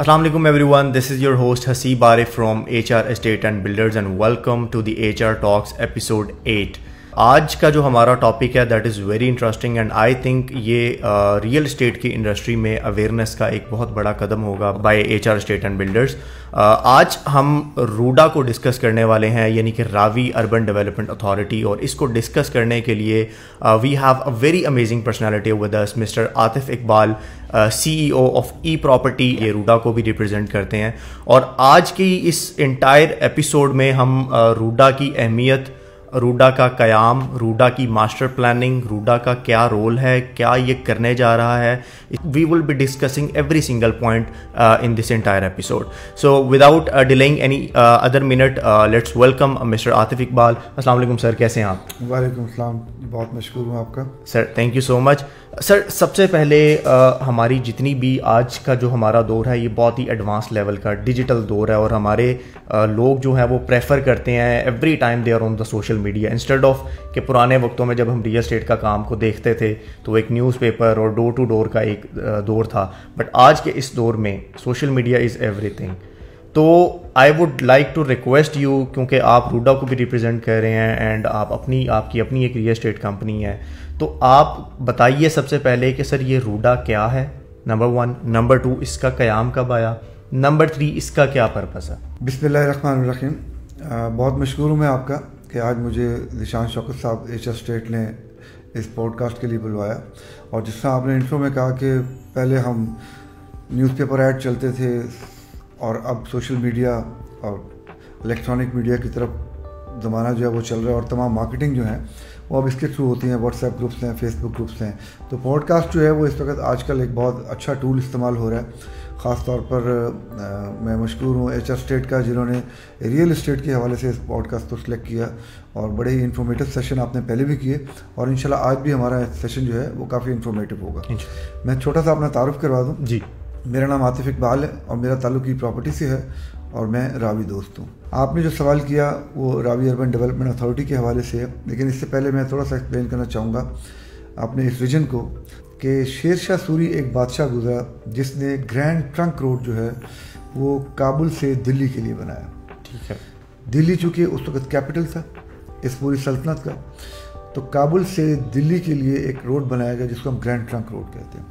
Assalamu alaikum everyone, this is your host Haseeb Arif from HR Estate and Builders and welcome to the HR Talks episode 8. آج کا جو ہمارا topic ہے that is very interesting and I think یہ real estate کی industry میں awareness کا ایک بہت بڑا قدم ہوگا by H R estate and builders. آج ہم روڈا کو ڈسکس کرنے والے ہیں, یعنی کہ راوی اربن ڈیولپمنٹ اتھارٹی, اور اس کو ڈسکس کرنے کے لیے we have a very amazing personality with us, mister Atif Iqbal, C E O of E property. یہ روڈا کو بھی ریپرزینٹ کرتے ہیں, اور آج کی اس انٹائر ایپیسوڈ میں ہم روڈا کی اہمیت, روڈا کا قیام, روڈا کی ماسٹر پلاننگ, روڈا کا کیا رول ہے, کیا یہ کرنے جا رہا ہے, we will be discussing every single point in this entire episode. So without delaying any other minute, let's welcome mister Atif Iqbal. السلام علیکم سر, کیسے ہیں آپ؟ وعلیکم السلام, بہت مشکور ہوں آپ کا سر. تھینک یو سو مچ سر. سب سے پہلے ہماری جتنی بھی آج کا جو ہمارا دور ہے یہ بہت ہی ایڈوانس لیول کا ڈیجیٹل دور ہے, اور ہمارے لوگ جو ہیں وہ پریفر کرتے ہیں every time they are on the social media, instead of کہ پرانے وقتوں میں جب ہم ریئل اسٹیٹ کا کام کو دیکھتے تھے تو ایک نیوز پیپر اور ڈور ٹو ڈور کا ایک دور تھا, بٹ آج کے اس دور میں سوشل میڈیا از ایوری تھنگ. تو I would like to request you, کیونکہ آپ روڈا کو بھی ریپرزینٹ کر رہے ہیں اینڈ آپ کی اپنی ایک ریئل اسٹیٹ کمپنی ہے, تو آپ بتائیے سب سے پہلے کہ سر یہ روڈا کیا ہے, نمبر 1, نمبر 2 اس کا قیام کب آیا, نمبر 3 اس کا کیا پرپس ہے. بسم اللہ الرحمن الرحیم. بہت مشکور ہوں میں آپ کا کہ آج مجھے ذیشان شوکت صاحب ایچ آر اسٹیٹ نے اس پوڈ کاسٹ کے لیے بلوایا, اور جس طرح آپ نے انٹرو میں کہا کہ پہلے ہم نیوز پیپر ایڈ چلتے تھے اور اب سوشل میڈیا اور الیکٹرانک میڈیا کی طرف زمانہ جو ہے وہ چل رہا ہے, اور تمام مارکیٹنگ جو ہیں وہ اب اس کے تھرو ہوتی ہیں, واٹس ایپ گروپس ہیں, فیس بک گروپس ہیں. تو پوڈ کاسٹ جو ہے وہ اس وقت آج کل ایک بہت اچھا ٹول استعمال ہو رہا ہے. خاص طور پر میں مشکور ہوں ایچ آر اسٹیٹ کا جنہوں نے ریئل اسٹیٹ کے حوالے سے اس پوڈ کاسٹ کو سلیکٹ کیا, اور بڑے ہی انفارمیٹیو سیشن آپ نے پہلے بھی کیے, اور انشاءاللہ آج بھی ہمارا سیشن جو ہے وہ کافی انفارمیٹیو ہوگا. میں چھوٹا سا اپنا تعارف کروا دوں. جی, میرا نام عاطف اقبال ہے اور میرا تعلق ای پراپرٹی سے ہے, اور میں راوی دوست ہوں. آپ نے جو سوال کیا وہ راوی اربن ڈیولپمنٹ اتھارٹی کے حوالے سے ہے, لیکن اس سے پہلے میں تھوڑا سا ایکسپلین کرنا چاہوں گا اپنے اس ویژن کو, کہ شیر شاہ سوری ایک بادشاہ گزرا جس نے گرینڈ ٹرنک روڈ جو ہے وہ کابل سے دلی کے لیے بنایا. ٹھیک ہے, دلی چونکہ اس وقت کیپٹل تھا اس پوری سلطنت کا, تو کابل سے دلی کے لیے ایک روڈ بنایا گیا جس کو ہم گرینڈ ٹرنک روڈ کہتے ہیں,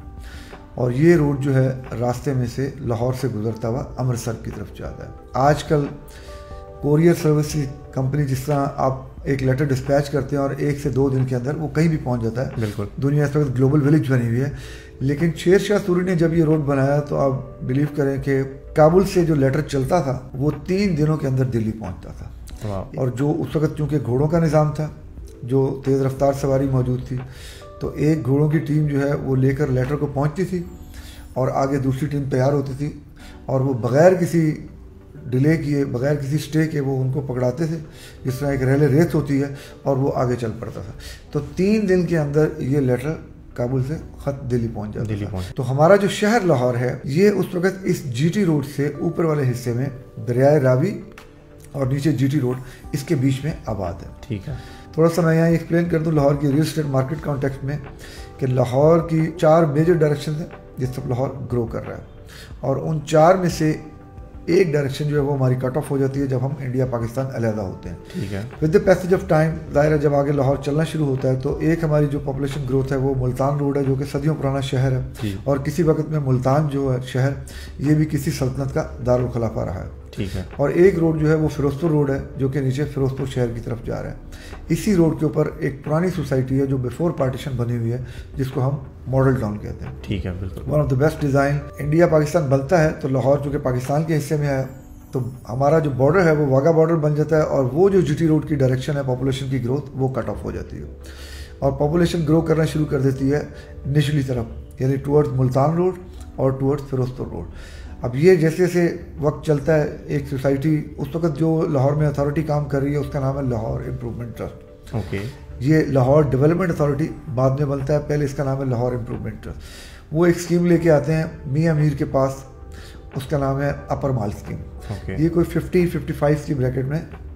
اور یہ روڈ جو ہے راستے میں سے لاہور سے گزرتا ہوا امرتسر کی طرف جاتا ہے. آج کل کوریئر سروس کی کمپنی جس طرح آپ ایک لیٹر ڈسپیچ کرتے ہیں اور 1 سے 2 دن کے اندر وہ کہیں بھی پہنچ جاتا ہے. بالکل, دنیا اس وقت گلوبل ولیج بنی ہوئی ہے, لیکن شیر شاہ سوری نے جب یہ روڈ بنایا تو آپ بلیو کریں کہ کابل سے جو لیٹر چلتا تھا وہ 3 دنوں کے اندر دلی پہنچتا تھا. اور جو اس وقت چونکہ گھوڑوں کا نظام تھا, جو تیز رفتار سواری موجود تھی, تو ایک گھوڑوں کی ٹیم جو ہے وہ لے کر لیٹر کو پہنچتی تھی اور آگے دوسری ٹیم تیار ہوتی تھی, اور وہ بغیر کسی ڈیلے کیے, بغیر کسی سٹے کے وہ ان کو پکڑاتے تھے, جس طرح ایک ریلے ریس ہوتی ہے, اور وہ آگے چل پڑتا تھا. تو 3 دن کے اندر یہ لیٹر کابل سے خط دلی پہنچ جاتا تھا. تو ہمارا جو شہر لاہور ہے یہ اس وقت اس جی ٹی روڈ سے اوپر والے حصے میں دریائے راوی اور نیچے جی ٹی روڈ اس کے بیچ میں آباد ہے. ٹھیک ہے, تھوڑا سا میں یہاں ایکسپلین کر دوں لاہور کی ریئل اسٹیٹ مارکیٹ کانٹیکسٹ میں, کہ لاہور کی 4 میجر ڈائریکشن ہیں جس سے لاہور گرو کر رہا ہے, اور ان 4 میں سے ایک ڈائریکشن جو ہے وہ ہماری کٹ آف ہو جاتی ہے جب ہم انڈیا پاکستان علیحدہ ہوتے ہیں. ٹھیک ہے, with the passage of time ظاہر ہے جب آگے لاہور چلنا شروع ہوتا ہے تو ایک ہماری جو پاپولیشن گروتھ ہے وہ ملتان روڈ ہے جو کہ صدیوں پرانا شہر ہے, اور کسی وقت میں ملتان جو ہے شہر یہ بھی کسی سلطنت کا دارالخلافہ رہا ہے. ٹھیک ہے, اور ایک روڈ جو ہے وہ فیروز پور روڈ ہے جو کہ نیچے فیروز پور شہر کی طرف جا رہا ہے. اسی روڈ کے اوپر ایک پرانی سوسائٹی ہے جو بیفور پارٹیشن بنی ہوئی ہے جس کو ہم ماڈل ٹاؤن کہتے ہیں. ٹھیک ہے, بالکل, one of the best design. India Pakistan بنتا ہے تو لاہور چونکہ پاکستان کے حصے میں ہے تو ہمارا جو بارڈر ہے وہ واگا بارڈر بن جاتا ہے, اور وہ جو جی ٹی روڈ کی ڈائریکشن ہے پاپولیشن کی گروتھ وہ کٹ آف ہو جاتی ہے, اور پاپولیشن گرو کرنا شروع کر دیتی ہے نچلی طرف, یعنی ٹورڈز ملتان روڈ اور ٹورڈز فیروز پور روڈ. اب یہ جیسے جیسے وقت چلتا ہے ایک سوسائٹی اس وقت جو لاہور میں اتھارٹی کام کر رہی ہے اس کا نام ہے لاہور امپرومنٹ ٹرسٹ. اوکے, یہ لاہور ڈیولپمنٹ اتھارٹی بعد میں بنتا ہے, پہلے اس کا نام ہے لاہور امپرومنٹ ٹرسٹ. وہ ایک اسکیم لے کے آتے ہیں میاں میر کے پاس, اس کا نام ہے اپر مال اسکیم. یہ کوئی 50-55 کی بریکٹ میں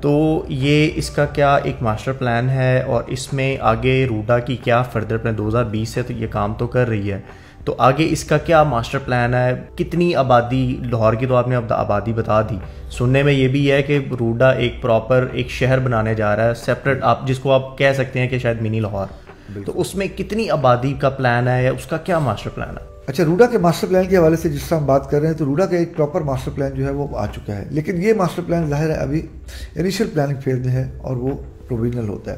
تو یہ اس کا کیا ایک ماسٹر پلان ہے اور اس میں آگے روڈا کی کیا فردر پلان 2020 سے تو یہ کام تو کر رہی ہے, تو آگے اس کا کیا ماسٹر پلان ہے؟ کتنی آبادی لاہور کی تو آپ نے اب آبادی بتا دی, سننے میں یہ بھی ہے کہ روڈا ایک پراپر ایک شہر بنانے جا رہا ہے سیپریٹ, آپ جس کو آپ کہہ سکتے ہیں کہ شاید منی لاہور, تو اس میں کتنی آبادی کا پلان ہے یا اس کا کیا ماسٹر پلان ہے؟ اچھا, روڈا کے ماسٹر پلان کے حوالے سے جس طرح ہم بات کر رہے ہیں تو روڈا کا ایک پراپر ماسٹر پلان جو ہے وہ آ چکا ہے, لیکن یہ ماسٹر پلان ظاہر ہے ابھی انیشیل پلاننگ فیز میں ہے اور وہ پروویژنل ہوتا ہے,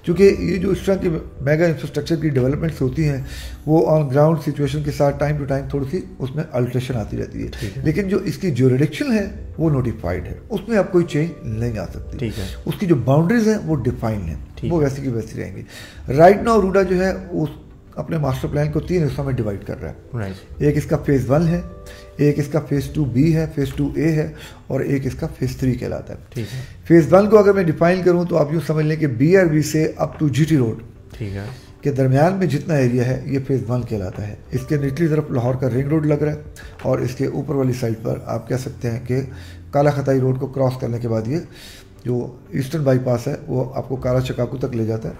کیونکہ یہ جو اس طرح کی میگا انفراسٹرکچر کی ڈیولپمنٹس ہوتی ہیں وہ آن گراؤنڈ سچویشن کے ساتھ ٹائم ٹو ٹائم تھوڑی سی اس میں الٹریشن آتی رہتی ہے, لیکن جو اس کی جوریڈکشن ہے وہ نوٹیفائڈ ہے, اس میں اب کوئی چینج نہیں آ سکتی, اس کی جو باؤنڈریز ہیں وہ ڈیفائن ہیں, وہ ویسی کی ویسی رہیں گی. رائٹ ناؤ روڈا جو ہے اس اپنے ماسٹر پلان کو 3 حصوں میں ڈیوائڈ کر رہا ہے. ایک اس کا فیز 1 ہے, ایک اس کا فیز 2B ہے, فیز 2A ہے, اور ایک اس کا فیز 3 کہلاتا ہے. فیز 1 کو اگر میں ڈیفائن کروں تو آپ یوں سمجھ لیں کہ BRB سے اپ ٹو GT روڈ کے درمیان میں جتنا ایریا ہے یہ فیز 1 کہلاتا ہے. اس کے نچلی طرف لاہور کا رنگ روڈ لگ رہا ہے اور اس کے اوپر والی سائڈ پر آپ کہہ سکتے ہیں کہ کالا خطائی روڈ کو کراس کرنے کے بعد یہ جو ایسٹرن بائی پاس ہے وہ آپ کو کالا چکاکو تک لے جاتا ہے,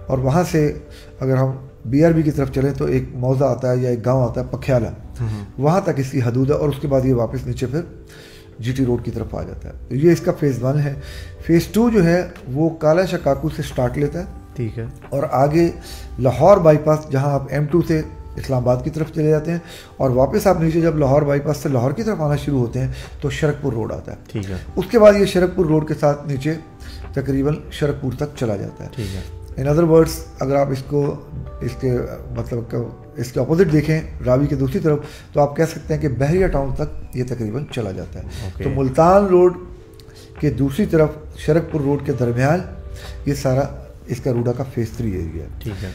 اور وہاں سے اگر ہم BRB کی طرف چلیں تو ایک موضع آتا ہے یا ایک گاؤں آتا ہے پکھیالہ, وہاں تک اس کی حدود ہے, اور اس کے بعد یہ واپس نیچے پھر GT روڈ کی طرف آ جاتا ہے. تو یہ اس کا فیز 1 ہے. فیز 2 جو ہے وہ کالا شکاکو سے سٹارٹ لیتا ہے, ٹھیک ہے, اور آگے لاہور بائی پاس جہاں آپ M2 سے اسلام آباد کی طرف چلے جاتے ہیں, اور واپس آپ نیچے جب لاہور بائی پاس سے لاہور کی طرف آنا شروع ہوتے ہیں تو شرک پور روڈ آتا ہے, ٹھیک ہے. اس کے بعد یہ شرک پور روڈ کے ساتھ نیچے تقریباً شرک پور تک چلا جاتا ہے, ٹھیک ہے. ان ادر ورڈس اگر آپ اس کو اس کے مطلب اس کے اپوزٹ دیکھیں راوی کے دوسری طرف تو آپ کہہ سکتے ہیں کہ بحریہ ٹاؤن تک یہ تقریباً چلا جاتا ہے. تو ملتان روڈ کے دوسری طرف شرک پور روڈ کے درمیان یہ سارا اس کا روڈا کا فیز 3 ایریا ہے, ٹھیک ہے.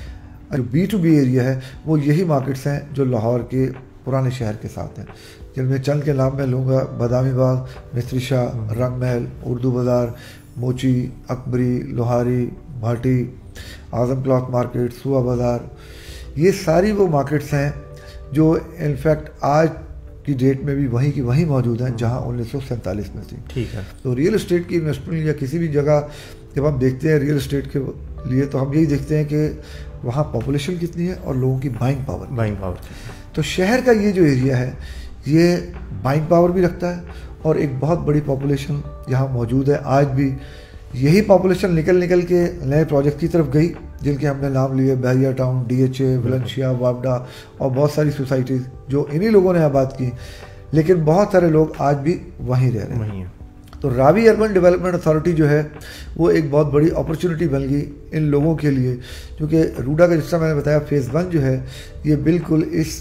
جو B2B ایریا ہے وہ یہی مارکیٹس ہیں جو لاہور کے پرانے شہر کے ساتھ ہیں, جن میں چند کے نام میں لوں گا: بادامی باغ, مستری شاہ, رنگ محل, اردو بازار, موچی, اکبری, لوہاری, بھاٹی, اعظم کلاتھ مارکیٹ, سوا بازار. یہ ساری وہ مارکیٹس ہیں جو انفیکٹ آج کی ڈیٹ میں بھی وہیں کی وہیں موجود ہیں جہاں 1947 میں تھی, ٹھیک ہے. تو ریئل اسٹیٹ کی انویسٹمنٹ یا کسی بھی جگہ جب ہم دیکھتے ہیں ریئل اسٹیٹ کے لیے تو ہم یہی دیکھتے ہیں کہ وہاں پاپولیشن کتنی ہے اور لوگوں کی بائنگ پاور. تو شہر کا یہ جو ایریا ہے یہ بائنگ پاور بھی رکھتا ہے اور ایک بہت بڑی پاپولیشن یہاں موجود ہے. آج بھی یہی پاپولیشن نکل کے نئے پروجیکٹ کی طرف گئی جن کے ہم نے نام لیے: بحریہ ٹاؤن, DHA, ولنشیا, وابڈا, اور بہت ساری سوسائٹیز جو انہی لوگوں نے آباد کی, لیکن بہت سارے لوگ آج بھی وہیں رہ رہے ہیں. تو راوی اربن ڈیولپمنٹ اتھارٹی جو ہے وہ ایک بہت بڑی اپرچونٹی بن گئی ان لوگوں کے لیے, کیونکہ روڈا کا جس طرح میں نے بتایا فیز 1 جو ہے یہ بالکل اس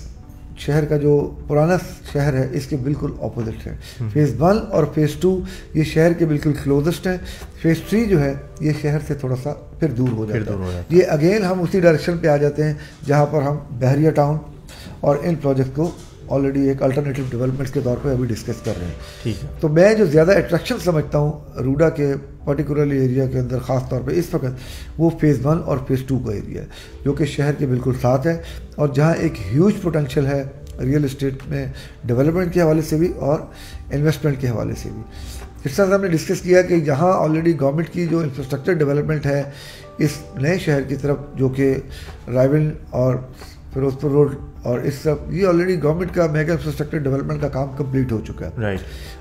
شہر کا جو پرانا شہر ہے اس کے بالکل اپوزٹ ہے. فیز 1 اور فیز 2 یہ شہر کے بالکل کلوزسٹ ہیں. فیز 3 جو ہے یہ شہر سے تھوڑا سا پھر دور ہو جاتا ہے. یہ اگین ہم اسی ڈائریکشن پہ آ جاتے ہیں جہاں پر ہم بحریہ ٹاؤن اور ان پروجیکٹ کو آلریڈی ایک الٹرنیٹیو ڈیولپمنٹس کے طور پہ ابھی ڈسکس کر رہے ہیں, ٹھیک ہے. تو میں جو زیادہ اٹریکشن سمجھتا ہوں روڈا کے پرٹیکولرلی ایریا کے اندر خاص طور پہ اس وقت وہ فیز 1 اور فیز 2 کا ایریا ہے جو کہ شہر کے بالکل ساتھ ہے اور جہاں ایک ہیوج پوٹینشیل ہے ریئل اسٹیٹ میں ڈیولپمنٹ کے حوالے سے بھی اور انویسٹمنٹ کے حوالے سے بھی. اس طرح سے ہم نے ڈسکس کیا کہ یہاں آلریڈی گورنمنٹ کی جو انفراسٹرکچر ڈیولپمنٹ ہے اس نئے شہر کی طرف جو کہ رائیول اور فیروز پور روڈ اور اس طرف یہ آلریڈی گورنمنٹ کا میگا انفراسٹرکچر ڈیولپمنٹ کا کام کمپلیٹ ہو چکا ہے.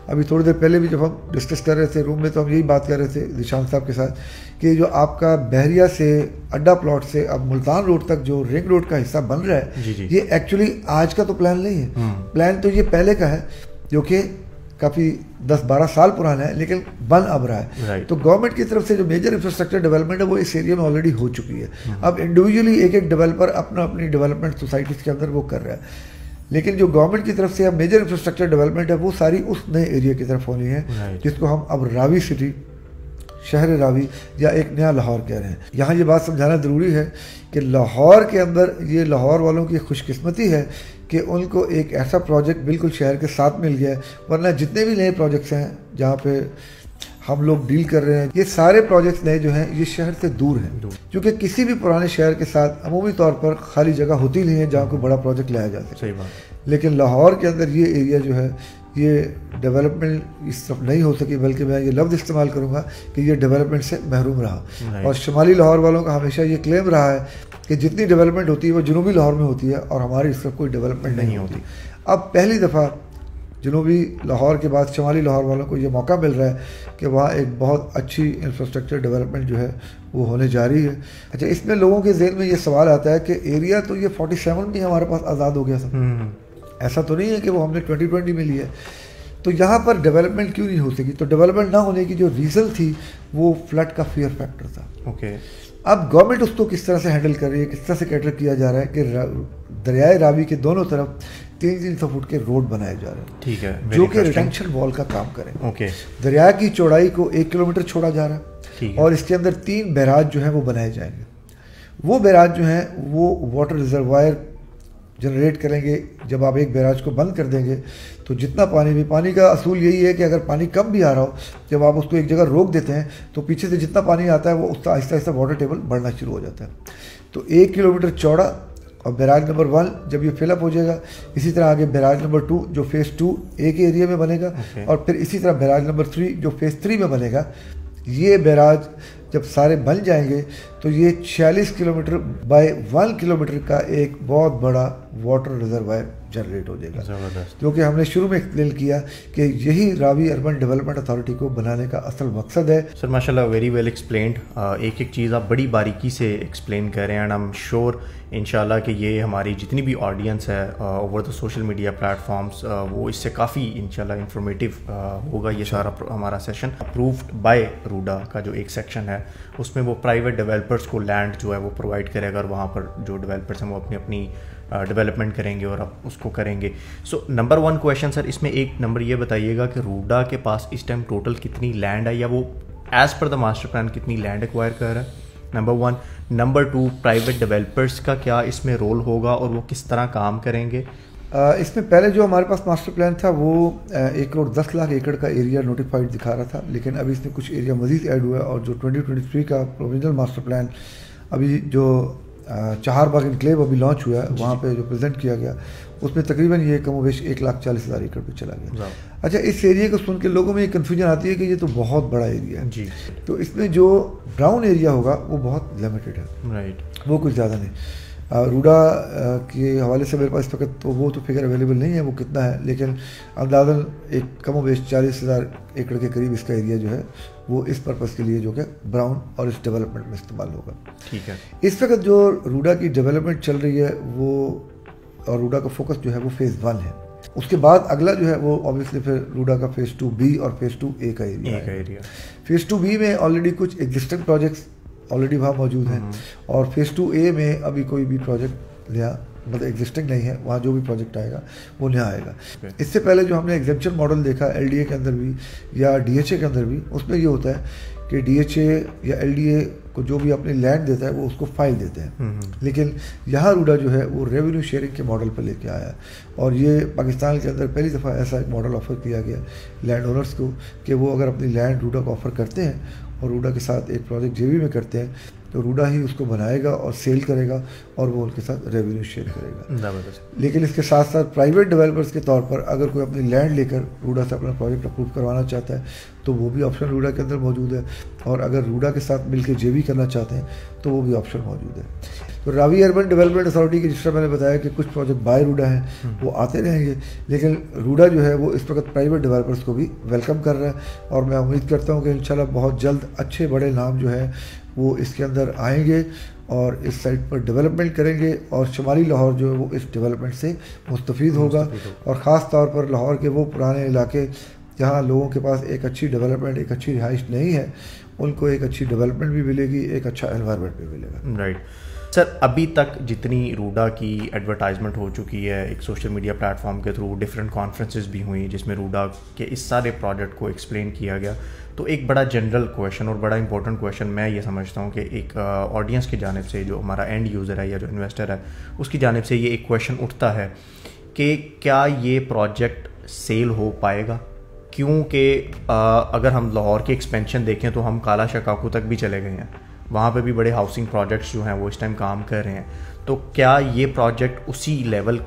ابھی تھوڑی دیر پہلے بھی جب ہم ڈسکس کر رہے تھے روم میں تو ہم یہی بات کر رہے تھے ذیشان صاحب کے ساتھ کہ جو آپ کا بحریہ سے اڈا پلاٹ سے اب ملتان روڈ تک جو رنگ روڈ کا حصہ بن رہا ہے یہ ایکچولی آج کا تو پلان نہیں ہے. پلان تو یہ پہلے کا ہے جو کہ کافی 10-12 سال پرانا ہے لیکن بن اب رہا ہے. تو گورنمنٹ کی طرف سے جو میجر انفراسٹرکچر ڈیولپمنٹ ہے وہ اس ایریا میں آلریڈی ہو چکی ہے. اب انڈیویجولی ایک ڈیولپر اپنی ڈیولپمنٹ سوسائٹیز کے اندر وہ کر رہا ہے, لیکن جو گورنمنٹ کی طرف سے اب میجر انفراسٹرکچر ڈیولپمنٹ ہے وہ ساری اس نئے ایریا کی طرف ہونی ہے جس کو ہم اب راوی سٹی, شہر راوی یا ایک نیا لاہور کہہ رہے ہیں. یہاں یہ بات سمجھانا ضروری ہے کہ لاہور کے اندر یہ لاہور والوں کی خوش قسمتی ہے کہ ان کو ایک ایسا پروجیکٹ بالکل شہر کے ساتھ مل گیا ہے, ورنہ جتنے بھی نئے پروجیکٹس ہیں جہاں پہ ہم لوگ ڈیل کر رہے ہیں یہ سارے پروجیکٹس نئے جو ہیں یہ شہر سے دور ہیں, کیونکہ کسی بھی پرانے شہر کے ساتھ عمومی طور پر خالی جگہ ہوتی نہیں ہے جہاں کوئی بڑا پروجیکٹ لایا جاتا ہے. لیکن لاہور کے اندر یہ ایریا جو ہے یہ ڈیولپمنٹ اس طرف نہیں ہو سکی، بلکہ میں یہ لفظ استعمال کروں گا کہ یہ ڈیولپمنٹ سے محروم رہا. اور شمالی لاہور والوں کا ہمیشہ یہ کلیم رہا ہے کہ جتنی ڈیولپمنٹ ہوتی ہے وہ جنوبی لاہور میں ہوتی ہے اور ہماری اس طرف کوئی ڈیولپمنٹ نہیں ہوتی. اب پہلی دفعہ جنوبی لاہور کے بعد شمالی لاہور والوں کو یہ موقع مل رہا ہے کہ وہاں ایک بہت اچھی انفراسٹرکچر ڈیولپمنٹ جو ہے وہ ہونے جا رہی ہے. اچھا، اس میں لوگوں کے ذہن میں یہ سوال آتا ہے کہ ایریا تو یہ 47 میں ہمارے پاس آزاد ہو گیا تھا، ایسا تو نہیں ہے کہ وہ ہم نے 2020 میں لیا ہے، تو یہاں پر ڈیولپمنٹ کیوں نہیں ہو سکی؟ تو ڈیولپمنٹ نہ ہونے کی جو ریزن تھی وہ فلڈ کا فیئر فیکٹر تھا. اوکے، اب گورنمنٹ اس کو کس طرح سے ہینڈل کر رہی ہے، کس طرح سے کیٹر کیا جا رہا ہے کہ دریائے راوی کے دونوں طرف 300 فٹ کے روڈ بنائے جا رہے ہیں، ٹھیک ہے، جو کہ ریٹینشن وال کا کام کریں. اوکے، دریا کی چوڑائی کو 1 کلومیٹر چھوڑا جا رہا ہے اور اس کے اندر 3 بیراج جو ہیں وہ بنائے جائیں گے. وہ بیراج جو ہیں وہ واٹر ریزروائر جنریٹ کریں گے. جب آپ ایک بیراج کو بند کر دیں گے تو جتنا پانی کا اصول یہی ہے کہ اگر پانی کم بھی آ رہا ہو، جب آپ اس کو ایک جگہ روک دیتے ہیں تو پیچھے سے جتنا پانی آتا ہے وہ اس کا آہستہ آہستہ واٹر ٹیبل بڑھنا شروع ہو جاتا ہے. تو 1 کلومیٹر چوڑا اور بیراج نمبر 1 جب یہ فل اپ ہو جائے گا، اسی طرح آگے بیراج نمبر 2 جو فیز 2 ایک ایریا میں بنے گا، اور پھر اسی طرح بیراج نمبر 3 جو فیز 3 میں بنے گا. یہ بیراج جب سارے بن جائیں گے تو یہ 46 کلومیٹر بائی 1 کلومیٹر کا ایک بہت بڑا واٹر ریزروائر جنریٹ ہو جائے گا، جو کہ ہم نے شروع میں ایکسپلین کیا کہ یہی راوی اربن ڈیولپمنٹ اتھارٹی کو بنانے کا اصل مقصد ہے. سر ماشاء اللہ ویری ویل ایکسپلینڈ. ایک ایک چیز آپ بڑی باریکی سے ایکسپلین کر رہے ہیں، اینڈ آئی ایم شیور انشاءاللہ کہ یہ ہماری جتنی بھی آڈینس ہے over the social media platforms وہ اس سے کافی انشاءاللہ انفارمیٹیو ہوگا. یہ سارا ہمارا سیشن اپرووڈ بائی روڈا کا جو ایک سیکشن ہے اس میں وہ پرائیویٹ ڈیولپرس کو لینڈ جو ہے وہ پرووائڈ کرے گا، اور وہاں پر جو ڈیولپرس ہیں وہ اپنی ڈیولپمنٹ کریں گے اور اب اس کو کریں گے. سو نمبر 1 کویشچن سر، اس میں ایک نمبر یہ بتائیے گا کہ روڈا کے پاس اس ٹائم ٹوٹل کتنی لینڈ ہے، یا وہ as per the master plan کتنی لینڈ ایکوائر کر رہا ہے؟ نمبر 1. نمبر 2، پرائیویٹ ڈیولپرس کا کیا اس میں رول ہوگا اور وہ کس طرح کام کریں گے؟ اس میں پہلے جو ہمارے پاس ماسٹر پلان تھا وہ 1 کروڑ 10 لاکھ ایکڑ کا ایریا نوٹیفائڈ دکھا رہا تھا، لیکن ابھی اس میں کچھ ایریا مزید ایڈ ہوا ہے. اور جو 2023 کا پروویژنل ماسٹر پلان ابھی جو چہار باغ انکلیو ابھی لانچ ہوا ہے، وہاں پہ جو پریزنٹ کیا گیا اس میں تقریباً یہ کم و بیش 1,40,000 ایکڑ پہ چلا گیا. اچھا، اس ایریا کو سن کے لوگوں میں یہ کنفیوژن آتی ہے کہ یہ تو بہت بڑا ایریا ہے جی، تو اس میں جو براؤن ایریا ہوگا وہ بہت لمیٹڈ ہے، رائٹ، وہ کچھ زیادہ نہیں. روڈا کے حوالے سے میرے پاس اس وقت تو وہ تو فگر اویلیبل نہیں ہے وہ کتنا ہے، لیکن اندازاً ایک کم و بیش 40,000 ایکڑ کے قریب اس کا ایریا جو ہے وہ اس پرپز کے لیے جو کہ براؤن اور اس ڈیولپمنٹ میں استعمال ہوگا. ٹھیک ہے، اس وقت جو روڈا کی ڈیولپمنٹ چل رہی ہے وہ، اور روڈا کا فوکس جو ہے وہ فیز 1 ہے. اس کے بعد اگلا جو ہے وہ اوبویسلی پھر روڈا کا فیز 2B اور فیز 2A کا ایریا ہے. فیز 2B میں آلریڈی کچھ ایگزسٹنگ پروجیکٹس آلریڈی وہاں موجود ہیں، اور فیز 2A میں ابھی کوئی بھی پروجیکٹ نیا مطلب ایگزسٹنگ نہیں ہے. وہاں جو بھی پروجیکٹ آئے گا وہ نیا آئے گا. اس سے پہلے جو ہم نے ایگزمپشن ماڈل دیکھا LDA کے اندر بھی یا DHA کے اندر بھی، اس میں یہ ہوتا ہے کہ DHA یا LDA کو جو بھی اپنی لینڈ دیتا ہے وہ اس کو فائل دیتے ہیں، لیکن یہاں روڈا جو ہے وہ ریونیو شیئرنگ کے ماڈل پہ لے کے آیا ہے. اور یہ پاکستان کے اندر پہلی دفعہ ایسا ایک ماڈل آفر کیا گیا لینڈ اونرز کو کہ وہ اگر اپنی لینڈ روڈا کو آفر کرتے ہیں اور روڈا کے ساتھ ایک پروجیکٹ JV میں کرتے ہیں تو روڈا ہی اس کو بنائے گا اور سیل کرے گا اور وہ ان کے ساتھ ریونیو شیئر کرے گا. لیکن اس کے ساتھ ساتھ پرائیویٹ ڈیولپرز کے طور پر اگر کوئی اپنی لینڈ لے کر روڈا سے اپنا پروجیکٹ اپروو کروانا چاہتا ہے تو وہ بھی آپشن روڈا کے اندر موجود ہے، اور اگر روڈا کے ساتھ مل کے JV کرنا چاہتے ہیں تو وہ بھی آپشن موجود ہے. تو راوی اربن ڈیولپمنٹ اتھارٹی کی جس طرح میں نے بتایا کہ کچھ پروجیکٹ بائی روڈا ہیں وہ آتے رہیں گے، لیکن روڈا جو ہے وہ اس وقت پرائیویٹ ڈیولپرز کو بھی ویلکم کر رہا ہے، اور میں امید کرتا ہوں کہ انشاءاللہ بہت جلد اچھے بڑے نام جو ہیں وہ اس کے اندر آئیں گے اور اس سائٹ پر ڈیولپمنٹ کریں گے، اور شمالی لاہور جو ہے وہ اس ڈیولپمنٹ سے مستفید ہوگا. اور خاص طور پر لاہور کے وہ پرانے علاقے جہاں لوگوں کے پاس ایک اچھی ڈیولپمنٹ، ایک اچھی رہائش نہیں ہے، ان کو ایک اچھی ڈیولپمنٹ بھی ملے گی، ایک اچھا انوائرمنٹ بھی ملے گا. رائٹ سر، ابھی تک جتنی روڈا کی ایڈورٹائزمنٹ ہو چکی ہے ایک سوشل میڈیا پلیٹ فارم کے تھرو، ڈفرینٹ کانفرنسز بھی ہوئیں جس میں روڈا کے اس سارے پروجیکٹ کو ایکسپلین کیا گیا، تو ایک بڑا جنرل کویشچن اور بڑا امپورٹنٹ کویشچن میں یہ سمجھتا ہوں کہ ایک آڈینس کی جانب سے، جو ہمارا اینڈ یوزر ہے یا جو انویسٹر ہے اس کی جانب سے یہ ایک کویشچن اٹھتا ہے کہ کیا یہ پروجیکٹ سیل ہو پائے گا؟ کیونکہ اگر ہم لاہور کی ایکسپینشن دیکھیں تو ہم کالا شکاکو تک بھی چلے گئے ہیں، وہاں پہ بھی بڑے ہاؤسنگ پروجیکٹس جو ہیں وہ اس ٹائم کام کر رہے ہیں، تو کیا یہ پروجیکٹ اسی لیول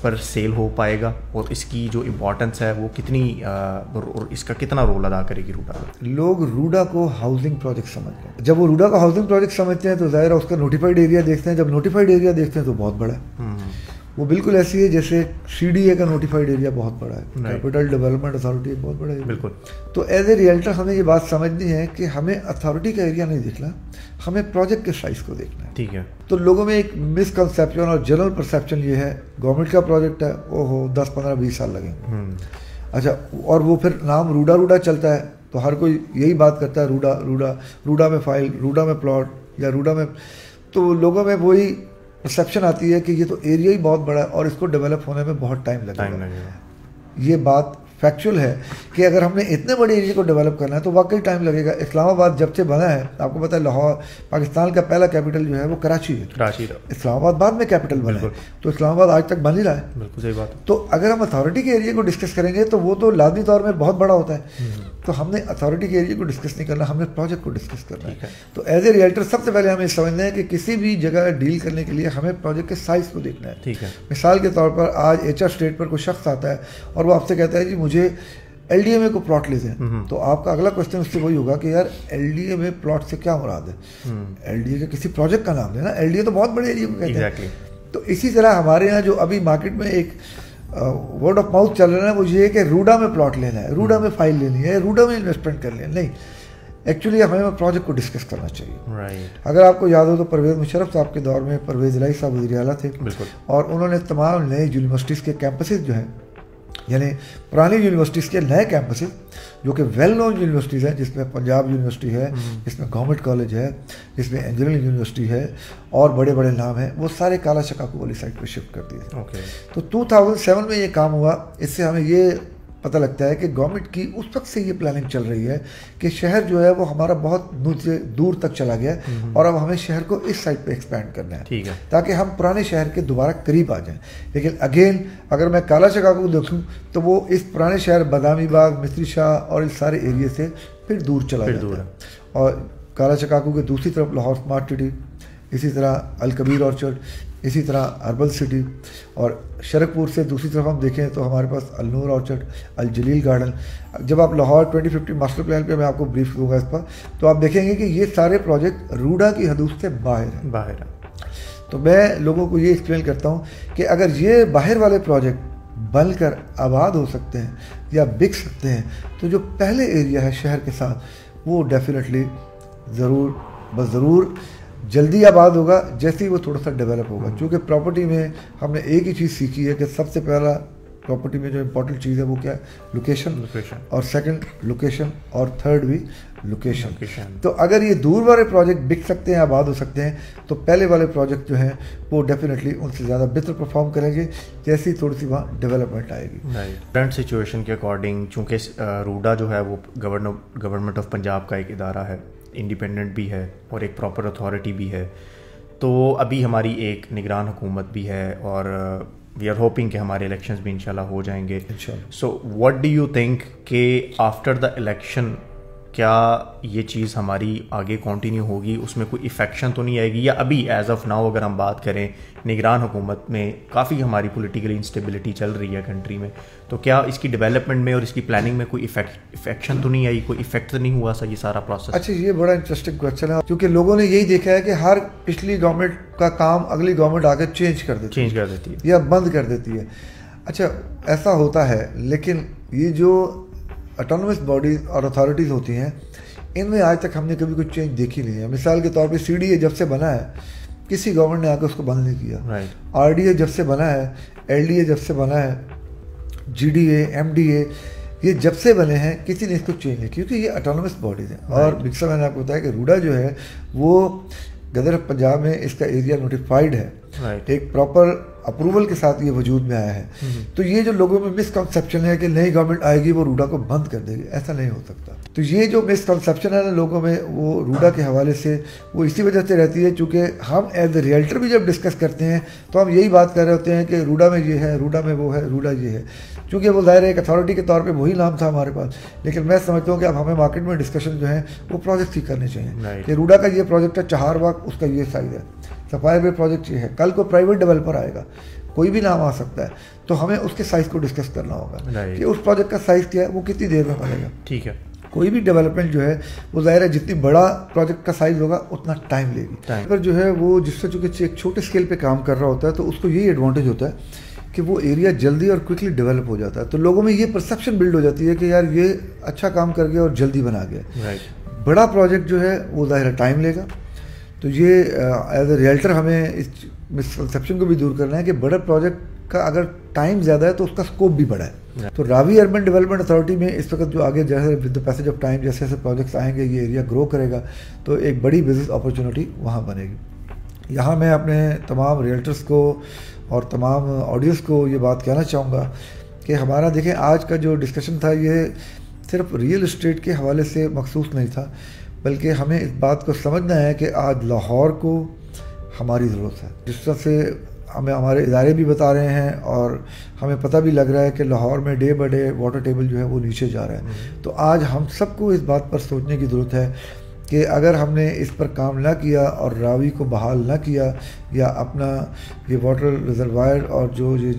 پر سیل ہو پائے گا اور اس کی جو امپورٹنس ہے وہ کتنی اور اس کا کتنا رول ادا کرے گی روڈا؟ لوگ روڈا کو ہاؤسنگ پروجیکٹ سمجھتے ہیں. جب وہ روڈا کو ہاؤسنگ پروجیکٹ سمجھتے ہیں تو ظاہر ہے اس کا نوٹیفائڈ ایریا دیکھتے ہیں. جب نوٹیفائڈ ایریا دیکھتے ہیں تو بہت بڑا ہے. وہ بالکل ایسی ہے جیسے سی ڈی اے کا نوٹیفائڈ ایریا بہت بڑا ہے, کیپٹل ڈیولپمنٹ اتھارٹی بہت بڑا ہے. بالکل. تو ایز اے ریئلٹر ہمیں یہ بات سمجھنی ہے کہ ہمیں اتھارٹی کا ایریا نہیں دیکھنا, ہمیں پروجیکٹ کے سائز کو دیکھنا ہے. ٹھیک ہے. تو لوگوں میں ایک مس کنسیپشن اور جنرل پرسیپشن یہ ہے گورنمنٹ کا پروجیکٹ ہے, او ہو 10-15-20 سال لگیں گے. اچھا, اور وہ پھر نام روڈا روڈا چلتا ہے تو ہر کوئی یہی بات کرتا ہے روڈا روڈا, روڈا میں فائل, روڈا میں پلاٹ یا روڈا میں. تو لوگوں میں وہی پرسیپشن آتی ہے کہ یہ تو ایریا ہی بہت بڑا ہے اور اس کو ڈیولپ ہونے میں بہت ٹائم لگے گا. یہ بات فیکچول ہے کہ اگر ہم نے اتنے بڑے ایریا کو ڈیولپ کرنا ہے تو واقعی ٹائم لگے گا. اسلام آباد جب سے بنا ہے, آپ کو پتہ ہے لاہور پاکستان کا پہلا کیپٹل جو ہے وہ کراچی ہے. اسلام آباد بعد میں کیپٹل بنا ہے, تو اسلام آباد آج تک بن ہی رہا ہے. بالکل صحیح بات. تو اگر ہم اتھارٹی کے ایریا کو ڈسکس کریں گے تو وہ تو لازمی طور میں بہت بڑا ہوتا ہے. تو ہم نے اتھارٹی کے ایریا کو ڈسکس نہیں کرنا, ہم نے پروجیکٹ کو ڈسکس کرنا ہے. تو ایز اے ریئلٹر سب سے پہلے ہمیں سمجھنا ہے کہ کسی بھی جگہ ڈیل کرنے کے لیے ہمیں پروجیکٹ کے سائز کو دیکھنا ہے. ٹھیک ہے. مثال کے طور پر آج ایچ آر اسٹیٹ پر کوئی شخص آتا ہے اور وہ آپ سے کہتا ہے جی مجھے ایل ڈی اے میں کو پلاٹ لیتے ہیں, تو آپ کا اگلا کوشچن اس سے وہی ہوگا کہ یار ایل ڈی اے میں پلاٹ سے کیا مراد ہے؟ ایل ڈی اے کے کسی پروجیکٹ کا نام لینا. ایل ڈی اے تو بہت بڑے ایریا کو کہتے ہیں. تو اسی طرح ہمارے یہاں جو ابھی مارکیٹ میں ایک ورڈ آف ماؤتھ چل رہا ہے وہ یہ ہے کہ روڈا میں پلاٹ لینا ہے, روڈا میں فائل لینی ہے, روڈا میں انویسٹمنٹ کر لینا. نہیں, ایکچولی ہمیں پروجیکٹ کو ڈسکس کرنا چاہیے. اگر آپ کو یاد ہو تو پرویز مشرف صاحب کے دور میں پرویز الہی صاحب وزیر اعلیٰ تھے, اور انہوں نے تمام نئے یونیورسٹیز کے کیمپسز جو ہیں, یعنی پرانی یونیورسٹیز کے نئے کیمپسز جو کہ ویل نون یونیورسٹیز ہیں, جس میں پنجاب یونیورسٹی ہے, جس میں گورنمنٹ کالج ہے, جس میں انجینئرنگ یونیورسٹی ہے اور بڑے بڑے نام ہیں, وہ سارے کالا چکاکو والی سائٹ پہ شفٹ کر دیے. تو 2007 میں یہ کام ہوا. اس سے ہمیں یہ پتہ لگتا ہے کہ گورنمنٹ کی اس وقت سے یہ پلاننگ چل رہی ہے کہ شہر جو ہے وہ ہمارا بہت دور تک چلا گیا اور اب ہمیں شہر کو اس سائڈ پہ ایکسپینڈ کرنا ہے تاکہ ہم پرانے شہر کے دوبارہ قریب آ جائیں. لیکن اگین اگر میں کالا چکاکو دیکھوں تو وہ اس پرانے شہر بادامی باغ, مصری شاہ اور اس سارے ایریے سے پھر دور چلا جاتا ہے. اور کالا چکاکو کے دوسری طرف لاہور اسمارٹ سٹی, اسی طرح الکبیر آرچرڈ, اسی طرح اربل سٹی, اور شرک پور سے دوسری طرف ہم دیکھیں تو ہمارے پاس النور آرچرڈ, الجلیل گارڈن. جب آپ لاہور 2050 ماسٹر پلان پہ میں آپ کو بریف دوں گا اس پر, تو آپ دیکھیں گے کہ یہ سارے پروجیکٹ روڈا کی حدود سے باہر ہیں. تو میں لوگوں کو یہ ایکسپلین کرتا ہوں کہ اگر یہ باہر والے پروجیکٹ بن کر آباد ہو سکتے ہیں یا بک سکتے ہیں تو جو پہلے ایریا ہے شہر کے ساتھ وہ ڈیفینیٹلی ضرور جلدی آباد ہوگا جیسے ہی وہ تھوڑا سا ڈیولپ ہوگا. کیونکہ پراپرٹی میں ہم نے ایک ہی چیز سیکھی ہے کہ سب سے پہلا پراپرٹی میں جو امپورٹنٹ چیز ہے وہ کیا ہے؟ لوکیشن, اور سیکنڈ لوکیشن, اور تھرڈ بھی لوکیشن. تو اگر یہ دور والے پروجیکٹ بک سکتے ہیں, آباد ہو سکتے ہیں, تو پہلے والے پروجیکٹ جو ہیں وہ ڈیفینیٹلی ان سے زیادہ بہتر پرفارم کریں گے جیسی تھوڑی سی وہاں ڈیولپمنٹ آئے گی. کرنٹ سچویشن کے اکارڈنگ چونکہ روڈا جو ہے وہ گورنمنٹ آف پنجاب کا ایک ادارہ ہے, انڈیپینڈنٹ بھی ہے اور ایک پراپر اتھارٹی بھی ہے, تو ابھی ہماری ایک نگران حکومت بھی ہے اور وی آر ہوپنگ کہ ہمارے الیکشنز بھی انشاءاللہ ہو جائیں گے. So what do you think کہ آفٹر دا الیکشن کیا یہ چیز ہماری آگے کنٹینیو ہوگی, اس میں کوئی افیکشن تو نہیں آئے گی, یا ابھی ایز آف ناؤ اگر ہم بات کریں نگران حکومت میں کافی ہماری پولیٹیکل انسٹیبلٹی چل رہی ہے کنٹری میں, تو کیا اس کی ڈیولپمنٹ میں اور اس کی پلاننگ میں کوئی افیکشن تو نہیں آئی, کوئی افیکٹ تو نہیں ہوا سا یہ سارا پروسیس؟ اچھا, یہ بڑا انٹرسٹنگ کویشچن ہے کیونکہ لوگوں نے یہی دیکھا ہے کہ ہر پچھلی گورنمنٹ کا کام اگلی گورنمنٹ آ کے چینج کر دیتی ہے یا بند کر دیتی ہے. اچھا, ایسا ہوتا ہے, لیکن یہ جو اٹانومس باڈیز اور اتھارٹیز ہوتی ہیں ان میں آج تک ہم نے کبھی کوئی چینج دیکھی نہیں ہے. مثال کے طور پہ سی ڈی اے جب سے بنا ہے کسی گورنمنٹ نے آ کے اس کو بند نہیں کیا. آر ڈی اے جب سے بنا ہے, ایل ڈی اے جب سے بنا ہے, G D A, M D A, یہ جب سے بنے ہیں کسی نے اس کو چینج نہیں, کیونکہ یہ اٹانومس باڈیز ہیں. اور بکسا میں نے آپ کو بتایا کہ روڈا جو ہے وہ گدر پنجاب میں اس کا ایریا نوٹیفائڈ ہے, ایک پراپر اپروول کے ساتھ یہ وجود میں آیا ہے. تو یہ جو لوگوں میں مس کنسیپشن ہے کہ نئی گورنمنٹ آئے گی وہ روڈا کو بند کر دے گی, ایسا نہیں ہو سکتا. تو یہ جو مس کنسیپشن ہے نا لوگوں میں, وہ روڈا کے حوالے سے وہ اسی وجہ سے رہتی ہے چونکہ ہم ایز اے ریئلٹر بھی جب ڈسکس کرتے ہیں تو ہم یہی بات کر رہے ہوتے ہیں کہ روڈا میں یہ ہے, روڈا میں وہ ہے, روڈا یہ ہے, چونکہ وہ ظاہر ہے ایک اتھارٹی کے طور پہ وہی نام تھا ہمارے پاس. لیکن میں سمجھتا ہوں کہ اب ہمیں مارکیٹ میں ڈسکشن جو ہیں وہ پروجیکٹ ہی کرنے چاہیے کہ روڈا کا یہ پروجیکٹ ہے, چہار باغ اس کا یہ سائز ہے, صفائی وے پروجیکٹ یہ ہے. کل کو پرائیویٹ ڈیولپر آئے گا, کوئی بھی نام آ سکتا ہے, تو ہمیں اس کے سائز کو ڈسکس کرنا ہوگا کہ اس پروجیکٹ کا سائز کیا ہے, وہ کتنی دیر میں بنے گا. ٹھیک ہے. کوئی بھی ڈیولپمنٹ جو ہے وہ ظاہر ہے جتنی بڑا پروجیکٹ کا سائز ہوگا اتنا ٹائم لے گی. پر جو ہے وہ جس سے چونکہ ایک چھوٹے اسکیل پہ کام کر رہا ہوتا ہے تو اس کو یہی ایڈوانٹیج ہوتا ہے کہ وہ ایریا جلدی اور کوئکلی ڈیولپ ہو جاتا ہے. تو لوگوں میں یہ پرسیپشن بلڈ ہو جاتی ہے کہ یار یہ اچھا کام کر گیا اور جلدی بنا گیا. بڑا پروجیکٹ جو ہے وہ ظاہر ٹائم لے گا. تو یہ ایز اے ریئلٹر ہمیں اس مسکنسیپشن کو بھی دور کرنا ہے کہ بڑا پروجیکٹ کا اگر ٹائم زیادہ ہے تو اس کا اسکوپ بھی بڑا ہے. تو راوی اربن ڈیولپمنٹ اتھارٹی میں اس وقت جو آگے جیسے with the passage of time جیسے جیسے پروجیکٹس آئیں گے یہ ایریا گرو کرے گا تو ایک بڑی بزنس اپرچونیٹی وہاں بنے گی. یہاں میں اپنے تمام ریئلٹرس کو اور تمام آڈینس کو یہ بات کہنا چاہوں گا کہ ہمارا دیکھیں آج کا جو ڈسکشن تھا یہ صرف ریئل اسٹیٹ کے حوالے سے مخصوص نہیں تھا, بلکہ ہمیں اس بات کو سمجھنا ہے کہ آج لاہور کو ہماری ضرورت ہے. جس طرح سے ہمیں ہمارے ادارے بھی بتا رہے ہیں اور ہمیں پتہ بھی لگ رہا ہے کہ لاہور میں day by day water table جو ہے وہ نیچے جا رہا ہے. تو آج ہم سب کو اس بات پر سوچنے کی ضرورت ہے کہ اگر ہم نے اس پر کام نہ کیا اور راوی کو بحال نہ کیا یا اپنا یہ واٹر ریزروائر اور جو یہ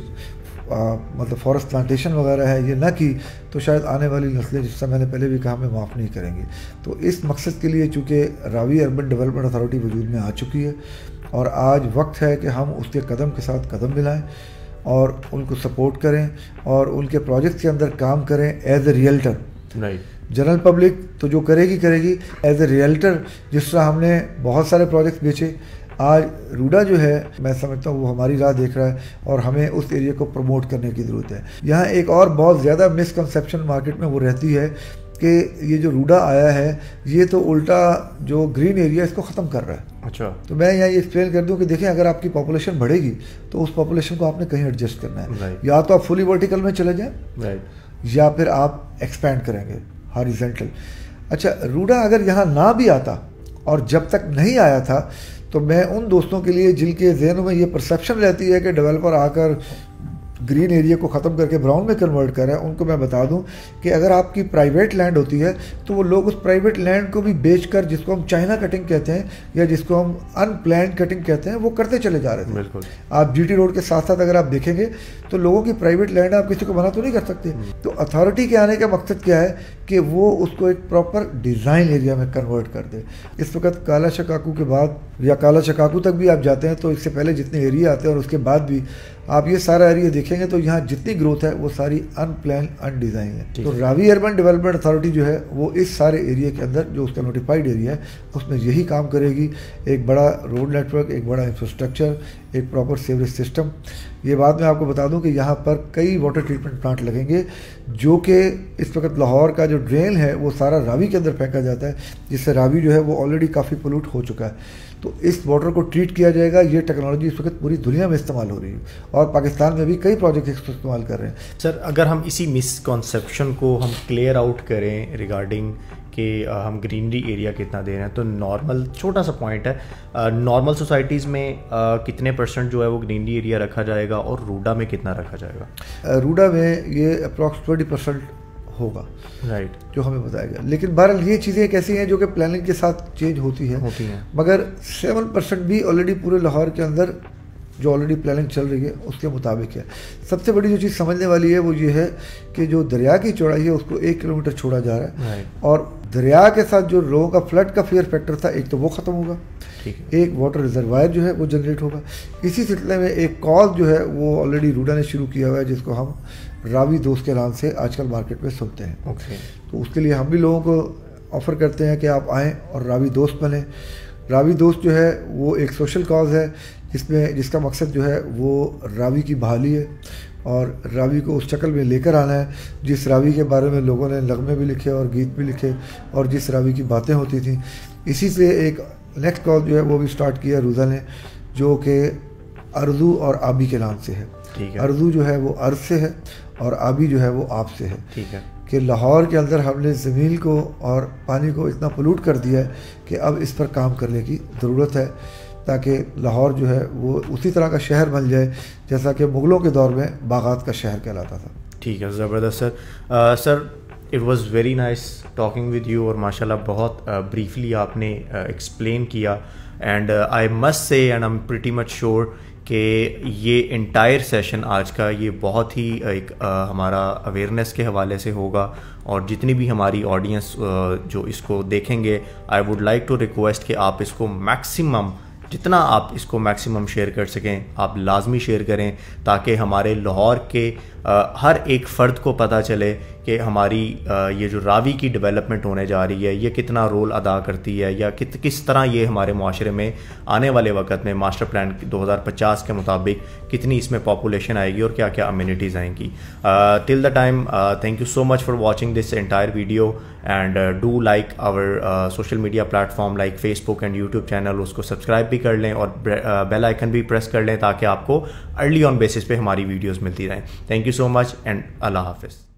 مطلب فارسٹ پلانٹیشن وغیرہ ہے یہ نہ کی تو شاید آنے والی نسلیں جس سے میں نے پہلے بھی کہا ہمیں معاف نہیں کریں گی. تو اس مقصد کے لیے چونکہ راوی اربن ڈیولپمنٹ اتھارٹی وجود میں آ چکی ہے اور آج وقت ہے کہ ہم اس کے قدم کے ساتھ قدم ملائیں اور ان کو سپورٹ کریں اور ان کے پروجیکٹ کے اندر کام کریں as a realtor. General public تو جو کرے گی ایز اے ریئلٹر. جس طرح ہم نے بہت سارے پروجیکٹس بیچے, آج روڈا جو ہے میں سمجھتا ہوں وہ ہماری راہ دیکھ رہا ہے اور ہمیں اس ایریا کو پروموٹ کرنے کی ضرورت ہے. یہاں ایک اور بہت زیادہ مسکنسیپشن مارکیٹ میں وہ رہتی ہے کہ یہ جو روڈا آیا ہے یہ تو الٹا جو گرین ایریا اس کو ختم کر رہا ہے. اچھا, تو میں یہاں یہ ایکسپلین کر دوں کہ دیکھیں اگر آپ کی پاپولیشن بڑھے گی تو اس پاپولیشن کو آپ نے کہیں ایڈجسٹ کرنا ہے. یا تو آپ فلی ورٹیکل میں چلے جائیں یا پھر آپ ایکسپینڈ کریں گے ہاریزنٹل. اچھا, روڈا اگر یہاں نہ بھی آتا اور جب تک نہیں آیا تھا تو میں ان دوستوں کے لیے جن کے ذہنوں میں یہ پرسیپشن رہتی ہے کہ ڈیولپر آ کر گرین ایریا کو ختم کر کے براؤن میں کنورٹ کر رہے ہیں, ان کو میں بتا دوں کہ اگر آپ کی پرائیویٹ لینڈ ہوتی ہے تو وہ لوگ اس پرائیویٹ لینڈ کو بھی بیچ کر جس کو ہم چائنا کٹنگ کہتے ہیں یا جس کو ہم ان پلانڈ کٹنگ کہتے ہیں وہ کرتے چلے جا رہے تھے. بالکل. آپ جی ٹی روڈ کے ساتھ ساتھ اگر آپ دیکھیں گے تو لوگوں کی پرائیویٹ لینڈ آپ کسی کو منع تو نہیں کر سکتے. تو اتھارٹی کے آنے کا مقصد کیا ہے کہ وہ اس کو ایک پراپر ڈیزائن ایریا میں کنورٹ کر دے. اس وقت کالا شکاکو کے بعد یا کالا شکاکو تک بھی آپ جاتے ہیں تو اس سے پہلے جتنے ایریا آتے ہیں اور اس کے بعد بھی آپ یہ سارا ایریا دیکھیں گے تو یہاں جتنی گروتھ ہے وہ ساری ان پلان ان ڈیزائن ہے. تو راوی اربن ڈیولپمنٹ اتھارٹی جو ہے وہ اس سارے ایریا کے اندر جو اس کا نوٹیفائڈ ایریا ہے اس میں یہی کام کرے گی. ایک بڑا روڈ نیٹ ورک, ایک بڑا انفراسٹرکچر, ایک پراپر سیوریج سسٹم. یہ بات میں آپ کو بتا دوں کہ یہاں پر کئی واٹر ٹریٹمنٹ پلانٹ لگیں گے جو کہ اس وقت لاہور کا جو ڈرین ہے وہ سارا راوی کے اندر پھینکا جاتا ہے جس سے راوی جو ہے وہ آلریڈی کافی پولوٹ ہو چکا ہے. تو اس واٹر کو ٹریٹ کیا جائے گا. یہ ٹیکنالوجی اس وقت پوری دنیا میں استعمال ہو رہی ہے اور پاکستان میں بھی کئی پروجیکٹ اس کو استعمال کر رہے ہیں. سر, اگر ہم اسی مسکنسیپشن کو ہم کلیئر آؤٹ کریں ریگارڈنگ کہ ہم گرینری ایریا کتنا دے رہے ہیں, تو نارمل چھوٹا سا پوائنٹ ہے, نارمل سوسائٹیز میں کتنے پرسنٹ جو ہے وہ گرینری ایریا رکھا جائے گا اور روڈا میں کتنا رکھا جائے گا؟ روڈا میں یہ اپروکس 20% ہوگا, رائٹ, جو ہمیں بتایا گیا. لیکن بہرحال یہ چیزیں ایک ایسی ہیں جو کہ پلاننگ کے ساتھ چینج ہوتی ہیں, مگر 7% بھی آلریڈی پورے لاہور کے اندر جو آلریڈی پلاننگ چل رہی ہے اس کے مطابق ہے. سب سے بڑی جو چیز سمجھنے والی ہے وہ یہ ہے کہ جو دریا کی چوڑائی ہے اس کو 1 کلومیٹر چھوڑا جا رہا ہے اور دریا کے ساتھ جو لوگوں کا فلڈ کا فیئر فیکٹر تھا ایک تو وہ ختم ہوگا, ایک واٹر ریزروائر جو ہے وہ جنریٹ ہوگا. اسی سلسلے میں ایک کال جو ہے وہ آلریڈی روڈا نے شروع کیا ہوا ہے جس کو ہم راوی دوست کے نام سے آج کل مارکیٹ میں سنتے ہیں. تو اس کے لیے ہم بھی لوگوں کو آفر کرتے ہیں کہ آپ آئیں اور راوی دوست بنیں. راوی دوست جو ہے وہ ایک سوشل کاز ہے جس کا مقصد جو ہے وہ راوی کی بحالی ہے اور راوی کو اس شکل میں لے کر آنا ہے جس راوی کے بارے میں لوگوں نے نغمے بھی لکھے اور گیت بھی لکھے اور جس راوی کی باتیں ہوتی تھیں. اسی سے ایک نیکسٹ کاز جو ہے وہ بھی سٹارٹ کیا روزا نے, جو کہ ارزو اور آبی کے نام سے ہے. ارزو جو ہے وہ ارض سے ہے اور آبی جو ہے وہ آپ سے ہے. ٹھیک ہے کہ لاہور کے اندر ہم نے زمین کو اور پانی کو اتنا پولوٹ کر دیا ہے کہ اب اس پر کام کرنے کی ضرورت ہے تاکہ لاہور جو ہے وہ اسی طرح کا شہر بن جائے جیسا کہ مغلوں کے دور میں باغات کا شہر کہلاتا تھا. ٹھیک ہے, زبردست سر. Sir it was very nice talking with you اور ماشاء اللہ بہت بریفلی آپ نے ایکسپلین کیا and I must say and I am pretty much sure کہ یہ انٹائر سیشن آج کا یہ بہت ہی ایک ہمارا اویئرنیس کے حوالے سے ہوگا، اور جتنی بھی ہماری آڈینس جو اس کو دیکھیں گے، I would like to request کہ آپ اس کو میکسیمم، جتنا آپ اس کو میکسیمم شیئر کر سکیں آپ لازمی شیئر کریں، تاکہ ہمارے لاہور کے ہر ایک فرد کو پتہ چلے کہ ہماری یہ جو راوی کی ڈیولپمنٹ ہونے جا رہی ہے یہ کتنا رول ادا کرتی ہے، یا کس طرح یہ ہمارے معاشرے میں آنے والے وقت میں ماسٹر پلان 2050 کے مطابق کتنی اس میں پاپولیشن آئے گی اور کیا کیا امیونٹیز آئیں گی. Till the time thank you so much for watching this entire video, and do like our social media platform like Facebook and YouTube channel, اس کو سبسکرائب بھی کر لیں اور بیل آئیکن بھی پریس کر لیں تاکہ آپ کو ارلی آن بیسس پہ ہماری ویڈیوز ملتی رہیں. Thank you so much and اللہ حافظ.